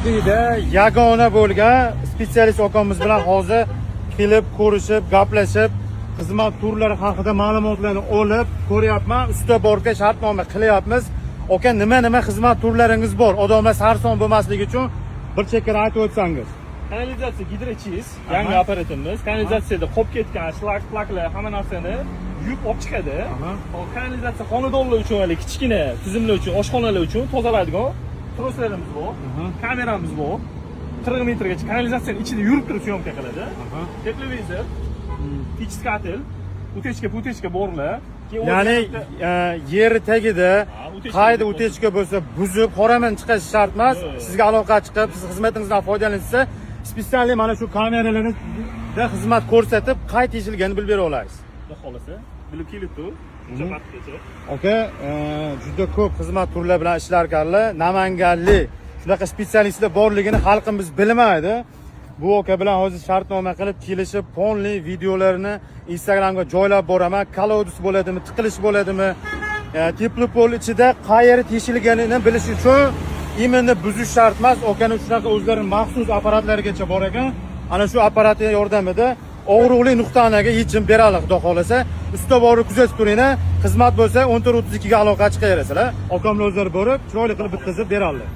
Deydi, yagona bo'lgan spetsialist akamiz bilan hozir kelib ko'rishib, gaplashib, xizmat turlari haqida ma'lumotlarni olib ko'ryapman. Usta borga shartnoma qilyapmiz. Aka, nima xizmat turlaringiz bor? Odamlar sarson bo'lmasligi uchun bir chekka aytib o'tsangiz. Kanalizatsiya gidrochiz, yangi apparatimiz. Kanalizatsiyada qolib ketgan shlak-plaklar hamma narsani yuvib olib chiqadi. Kanalizatsiya xonadonlar uchun, kichkina tizimlar uchun, oshxonalar uchun tozalaydigan troslarimiz bor, kameramiz bor. 40 metrgacha kanalizatsiyaning ichida yurib turib syomka qiladi. Televizor, fichkatel, utechka borlar. Ya'ni yer tagida qayda utechka bo'lsa, buzib, qoraman chiqish shart emas. Sizga aloqa chiqib, siz xizmatingizdan foydalansa, spesial mana shu kameralarda xizmat ko'rsatib, qay teshilganini bilib bera olasiz. Xudo xolasa, bilib kelibdi. Aka, juda ko'p xizmat turlari bilan ishlarkanlar. Namanganlik shunaqa spetsialistlar borligini xalqimiz bilmaydi. Bu aka bilan hozir shartnoma qilib kelishib, fonli videolarini Instagramga joylab boraman. Kolodus bo'ladimi, tiqilish bo'ladimi, teplopol ichida qayeri teshilganini bilish uchun imonni buzish shart emas. Okaning shunaqa o'zlarining maxsus apparatlarigacha bor ekan. Ana shu apparat yordamida og'riqli nuqtaniga yechim beradi, xudo xolasa. Usta borib kuzatib turinglar. Xizmat bo'lsa 14:32 ga aloqa chiqaverasizlar. Akamlar o'zlari borib, chiroyli qilib bitkazib beradilar.